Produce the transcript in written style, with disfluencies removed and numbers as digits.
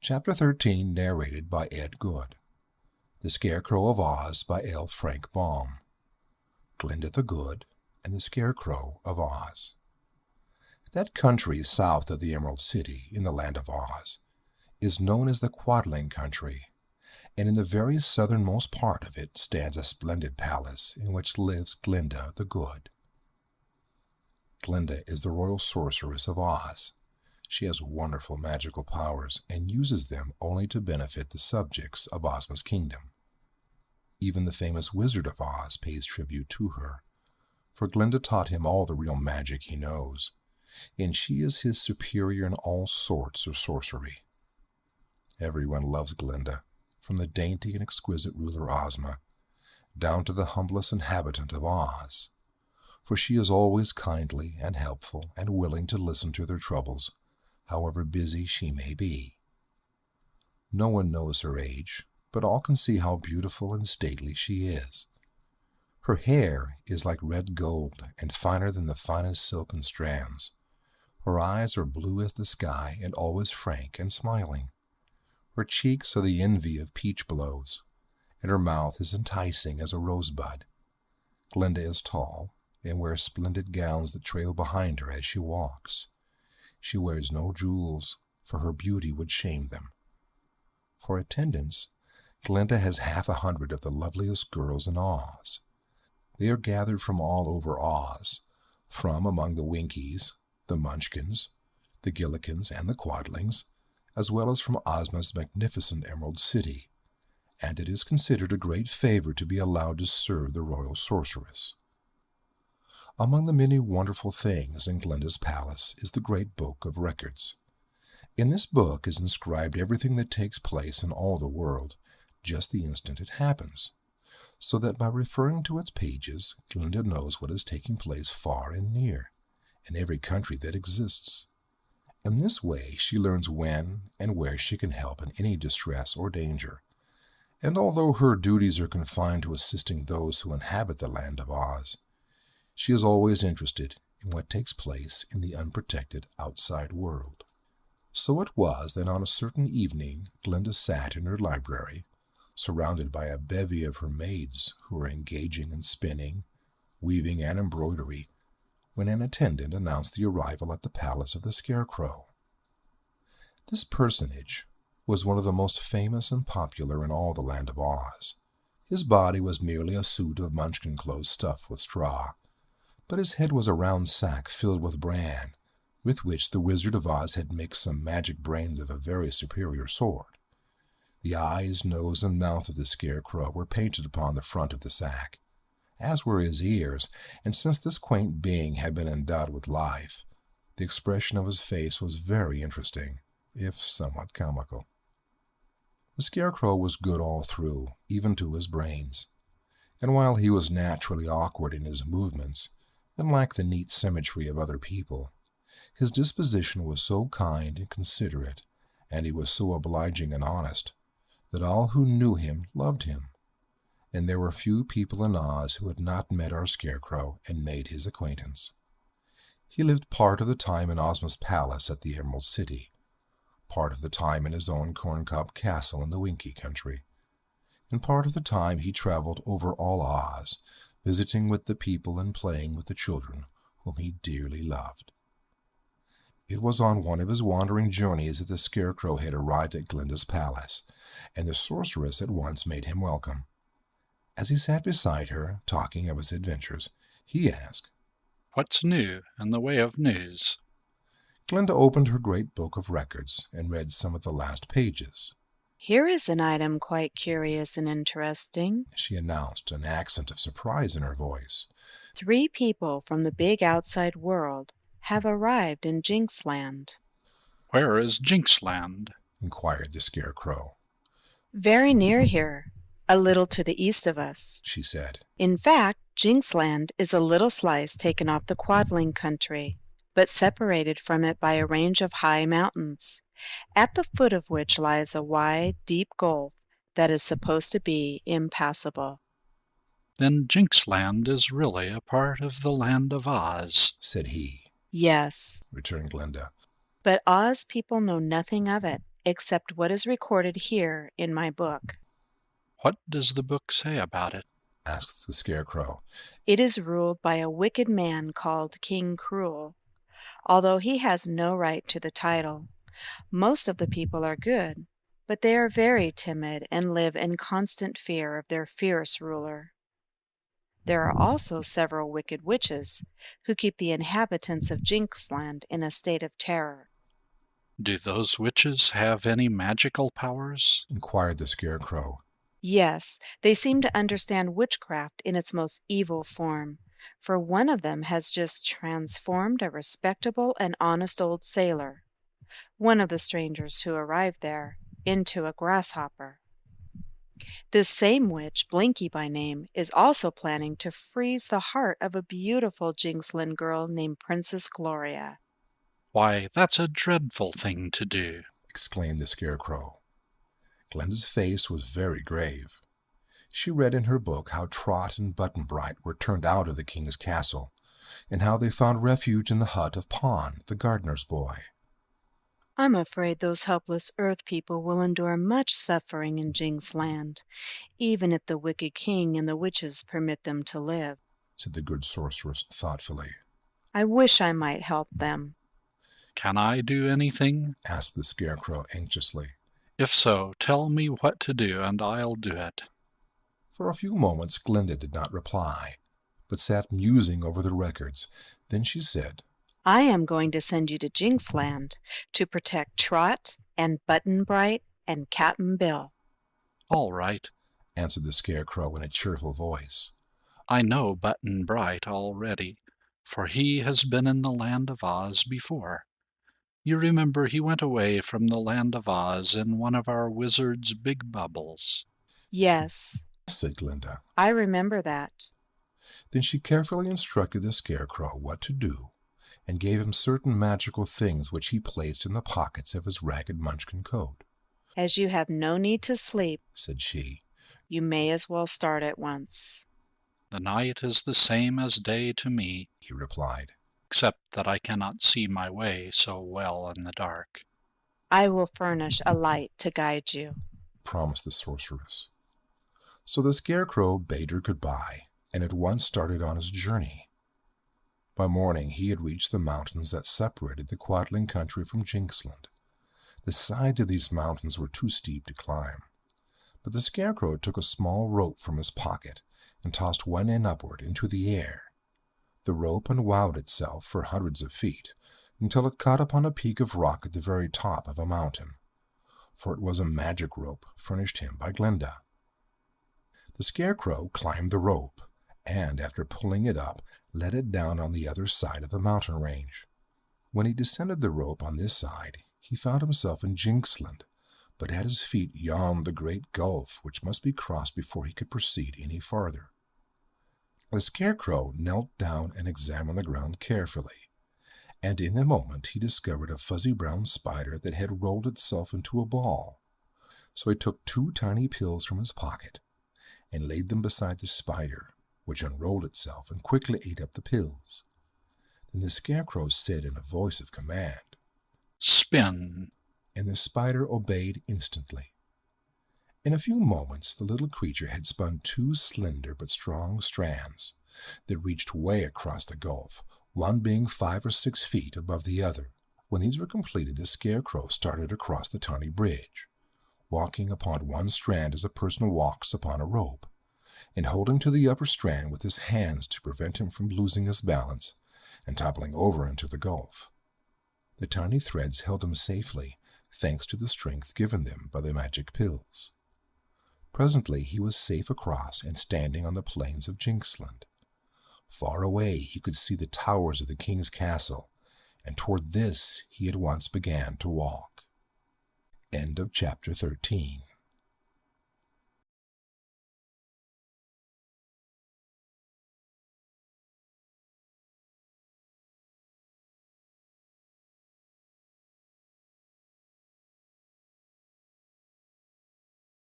Chapter 13, narrated by Ed Good. The Scarecrow of Oz by L. Frank Baum. Glinda the Good and the Scarecrow of Oz. That country south of the Emerald City, in the land of Oz, is known as the Quadling Country, and in the very southernmost part of it stands a splendid palace in which lives Glinda the Good. Glinda is the royal sorceress of Oz. She has wonderful magical powers and uses them only to benefit the subjects of Ozma's kingdom. Even the famous Wizard of Oz pays tribute to her, for Glinda taught him all the real magic he knows, and she is his superior in all sorts of sorcery. Everyone loves Glinda, from the dainty and exquisite ruler Ozma, down to the humblest inhabitant of Oz, for she is always kindly and helpful and willing to listen to their troubles, however busy she may be. No one knows her age, but all can see how beautiful and stately she is. Her hair is like red gold and finer than the finest silken strands. Her eyes are blue as the sky and always frank and smiling. Her cheeks are the envy of peach blows, and her mouth is enticing as a rosebud. Glinda is tall and wears splendid gowns that trail behind her as she walks. She wears no jewels, for her beauty would shame them. For attendants, Glinda has 100 of the loveliest girls in Oz. They are gathered from all over Oz, from among the Winkies, the Munchkins, the Gillikins, and the Quadlings, as well as from Ozma's magnificent Emerald City, and it is considered a great favor to be allowed to serve the royal sorceress. Among the many wonderful things in Glinda's palace is the Great Book of Records. In this book is inscribed everything that takes place in all the world, just the instant it happens, so that by referring to its pages, Glinda knows what is taking place far and near, in every country that exists. In this way she learns when and where she can help in any distress or danger, and although her duties are confined to assisting those who inhabit the land of Oz, she is always interested in what takes place in the unprotected outside world. So it was that on a certain evening Glinda sat in her library, surrounded by a bevy of her maids who were engaging in spinning, weaving, and embroidery, when an attendant announced the arrival at the palace of the Scarecrow. This personage was one of the most famous and popular in all the land of Oz. His body was merely a suit of Munchkin clothes stuffed with straw, but his head was a round sack filled with bran, with which the Wizard of Oz had mixed some magic brains of a very superior sort. The eyes, nose, and mouth of the Scarecrow were painted upon the front of the sack, as were his ears, and since this quaint being had been endowed with life, the expression of his face was very interesting, if somewhat comical. The Scarecrow was good all through, even to his brains, and while he was naturally awkward in his movements, and lacked the neat symmetry of other people, his disposition was so kind and considerate, and he was so obliging and honest, that all who knew him loved him, and there were few people in Oz who had not met our Scarecrow and made his acquaintance. He lived part of the time in Ozma's palace at the Emerald City, part of the time in his own corncob castle in the Winkie country, and part of the time he traveled over all Oz, visiting with the people and playing with the children whom he dearly loved. It was on one of his wandering journeys that the Scarecrow had arrived at Glinda's palace, and the sorceress at once made him welcome. As he sat beside her, talking of his adventures, he asked, "What's new in the way of news?" Glinda opened her great book of records and read some of the last pages. "Here is an item quite curious and interesting," she announced, an accent of surprise in her voice. 3 people from the big outside world have arrived in Jinxland. "Where is Jinxland?" inquired the Scarecrow. "Very near here, a little to the east of us," she said. "In fact, Jinxland is a little slice taken off the Quadling country, but separated from it by a range of high mountains, at the foot of which lies a wide, deep gulf that is supposed to be impassable." "Then Jinxland is really a part of the land of Oz," said he. "Yes," returned Glinda. "but Oz people know nothing of it, except what is recorded here in my book. What does the book say about it? asked the Scarecrow. It is ruled by a wicked man called King Cruel, although he has no right to the title. Most of the people are good, but they are very timid and live in constant fear of their fierce ruler. There are also several wicked witches who keep the inhabitants of Jinxland in a state of terror. Do those witches have any magical powers? Inquired the Scarecrow. Yes, they seem to understand witchcraft in its most evil form, for one of them has just transformed a respectable and honest old sailor, one of the strangers who arrived there, into a grasshopper. This same witch, Blinky by name, is also planning to freeze the heart of a beautiful Jinxland girl named Princess Gloria. Why, that's a dreadful thing to do, exclaimed the Scarecrow. Glinda's face was very grave. She read in her book how Trot and Button-Bright were turned out of the king's castle, and how they found refuge in the hut of Pon, the gardener's boy. I'm afraid those helpless earth people will endure much suffering in Jinxland, even if the wicked king and the witches permit them to live, said the good sorceress thoughtfully. I wish I might help them. Can I do anything? asked the Scarecrow anxiously. If so, tell me what to do, and I'll do it. For a few moments Glinda did not reply, but sat musing over the records. Then she said, I am going to send you to Jinxland to protect Trot and Button-Bright and Cap'n Bill. All right, answered the Scarecrow in a cheerful voice. I know Button-Bright already, for he has been in the Land of Oz before. You remember he went away from the Land of Oz in one of our wizard's big bubbles. Yes, said Glinda. I remember that. Then she carefully instructed the Scarecrow what to do, and gave him certain magical things which he placed in the pockets of his ragged Munchkin coat. As you have no need to sleep, said she, you may as well start at once. The night is the same as day to me, he replied, except that I cannot see my way so well in the dark. I will furnish a light to guide you, promised the sorceress. So the Scarecrow bade her goodbye, and at once started on his journey. By morning he had reached the mountains that separated the Quadling country from Jinxland. The sides of these mountains were too steep to climb, but the Scarecrow took a small rope from his pocket and tossed one end upward into the air. The rope unwound itself for hundreds of feet, until it caught upon a peak of rock at the very top of a mountain, for it was a magic rope furnished him by Glinda. The Scarecrow climbed the rope, and after pulling it up, let it down on the other side of the mountain range. When he descended the rope on this side, he found himself in Jinxland, but at his feet yawned the great gulf which must be crossed before he could proceed any farther. The Scarecrow knelt down and examined the ground carefully, and in a moment he discovered a fuzzy brown spider that had rolled itself into a ball. So he took 2 tiny pills from his pocket and laid them beside the spider, which unrolled itself and quickly ate up the pills. Then the Scarecrow said in a voice of command, Spin! And the spider obeyed instantly. In a few moments the little creature had spun 2 slender but strong strands that reached way across the gulf, one being 5 or 6 feet above the other. When these were completed, the Scarecrow started across the tiny bridge, walking upon one strand as a person walks upon a rope, and holding to the upper strand with his hands to prevent him from losing his balance and toppling over into the gulf. The tiny threads held him safely, thanks to the strength given them by the magic pills. Presently he was safe across and standing on the plains of Jinxland. Far away he could see the towers of the king's castle, and toward this he at once began to walk. End of chapter 13.